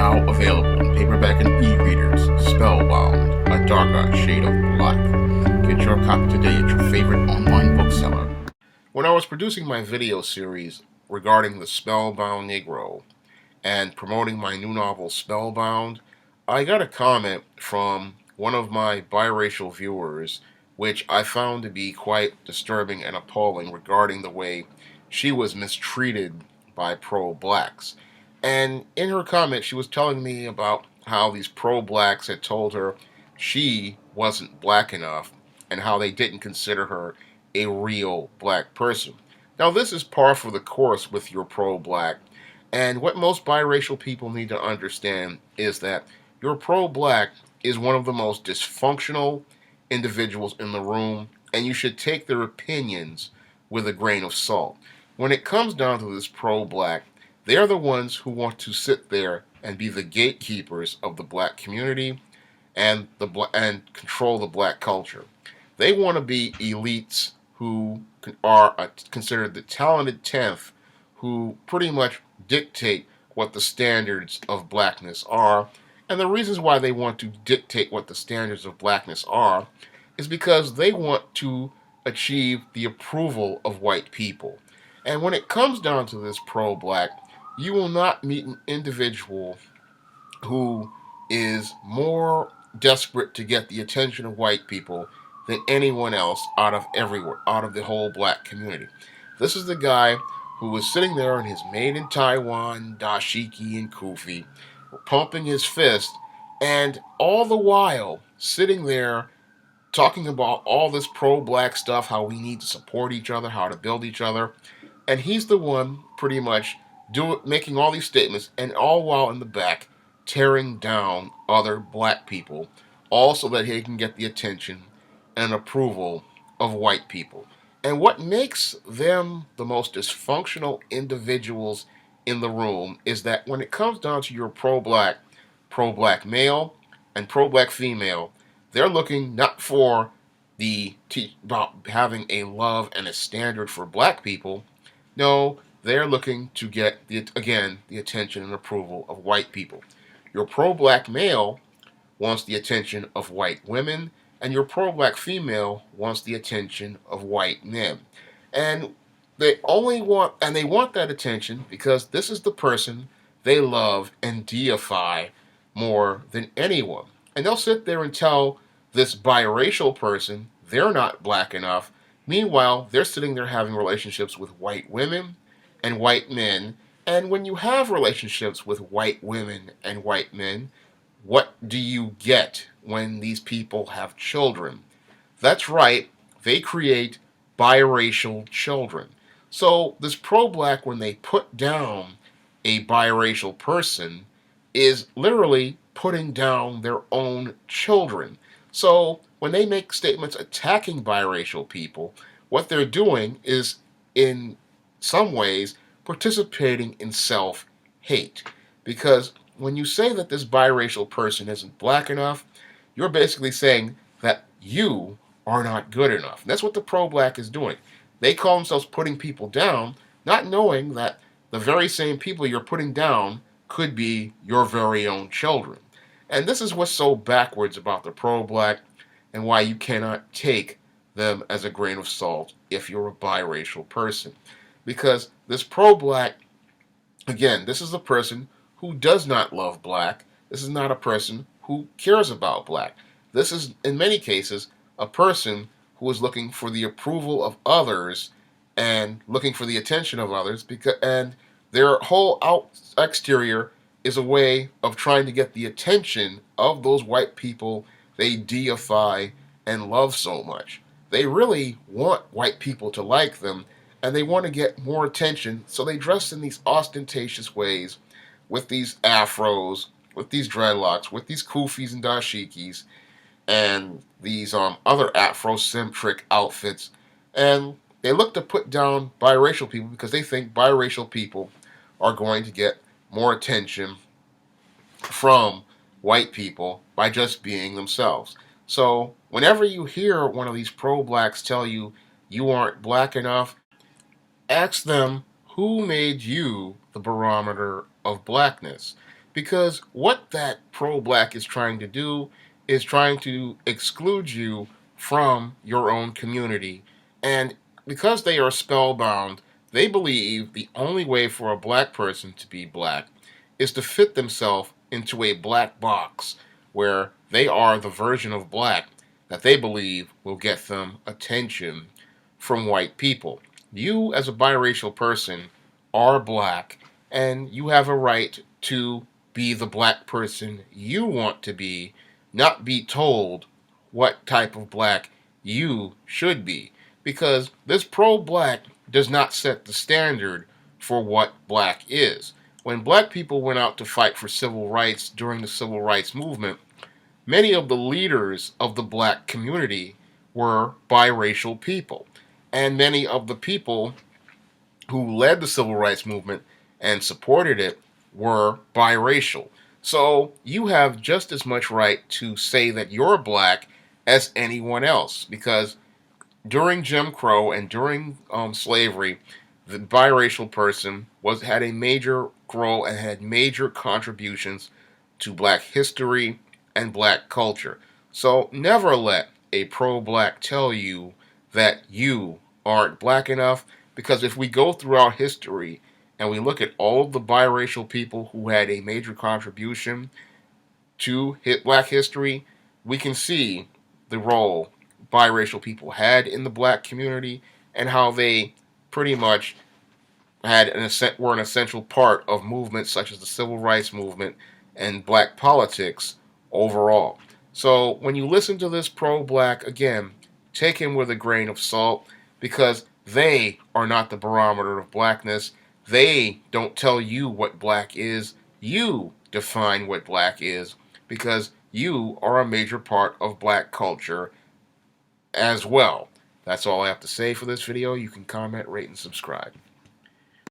Now available in paperback and e-readers, Spellbound, A Darker Shade of Black. Get your copy today at your favorite online bookseller. When I was producing my video series regarding the Spellbound Negro and promoting my new novel Spellbound, I got a comment from one of my biracial viewers, which I found to be quite disturbing and appalling regarding the way she was mistreated by pro-blacks. And in her comment, she was telling me about how these pro-blacks had told her she wasn't black enough and how they didn't consider her a real black person. Now, this is par for the course with your pro-black, and what most biracial people need to understand is that your pro-black is one of the most dysfunctional individuals in the room, and you should take their opinions with a grain of salt. When it comes down to this pro-black, they're the ones who want to sit there and be the gatekeepers of the black community and and control the black culture. They want to be elites who are considered the talented tenth, who pretty much dictate what the standards of blackness are. And the reasons why they want to dictate what the standards of blackness are is because they want to achieve the approval of white people. And when it comes down to this pro-black, you will not meet an individual who is more desperate to get the attention of white people than anyone else out of everywhere, out of the whole black community. This is the guy who was sitting there in his Made in Taiwan dashiki and kufi, pumping his fist, and all the while sitting there talking about all this pro-black stuff, how we need to support each other, how to build each other. And he's the one pretty much making all these statements, and all while in the back tearing down other black people, all so that he can get the attention and approval of white people. And what makes them the most dysfunctional individuals in the room is that when it comes down to your pro-black male and pro-black female, they're looking not for about having a love and a standard for black people. No, they're looking to get the attention and approval of white people. Your pro-black male wants the attention of white women, and your pro-black female wants the attention of white men. And they want that attention because this is the person they love and deify more than anyone. And they'll sit there and tell this biracial person they're not black enough. Meanwhile, they're sitting there having relationships with white women and white men. And when you have relationships with white women and white men, what do you get when these people have children? That's right, they create biracial children. So this pro-black, when they put down a biracial person, is literally putting down their own children. So when they make statements attacking biracial people, what they're doing is, in some ways, participating in self-hate. Because when you say that this biracial person isn't black enough, you're basically saying that you are not good enough. And that's what the pro-black is doing. They call themselves putting people down, not knowing that the very same people you're putting down could be your very own children. And this is what's so backwards about the pro-black and why you cannot take them as a grain of salt if you're a biracial person. Because this pro-black, again, this is a person who does not love black. This is not a person who cares about black. This is, in many cases, a person who is looking for the approval of others and looking for the attention of others, and their whole exterior is a way of trying to get the attention of those white people they deify and love so much. They really want white people to like them, and they want to get more attention, so they dress in these ostentatious ways with these afros, with these dreadlocks, with these kufis and dashikis, and these other Afrocentric outfits. And they look to put down biracial people because they think biracial people are going to get more attention from white people by just being themselves. So whenever you hear one of these pro-blacks tell you you aren't black enough, ask them who made you the barometer of blackness. Because what that pro-black is trying to do is trying to exclude you from your own community. And because they are spellbound, they believe the only way for a black person to be black is to fit themselves into a black box where they are the version of black that they believe will get them attention from white people. You, as a biracial person, are black, and you have a right to be the black person you want to be, not be told what type of black you should be. Because this pro-black does not set the standard for what black is. When black people went out to fight for civil rights during the civil rights movement, many of the leaders of the black community were biracial people. And many of the people who led the civil rights movement and supported it were biracial. So you have just as much right to say that you're black as anyone else, because during Jim Crow and during slavery, the biracial person had a major role and had major contributions to black history and black culture. So never let a pro-black tell you that you aren't black enough, because if we go throughout history and we look at all of the biracial people who had a major contribution to black history, we can see the role biracial people had in the black community and how they pretty much were an essential part of movements such as the civil rights movement and black politics overall. So when you listen to this pro-black, again, take him with a grain of salt, because they are not the barometer of blackness. They don't tell you what black is. You define what black is, because you are a major part of black culture as well. That's all I have to say for this video. You can comment, rate, and subscribe.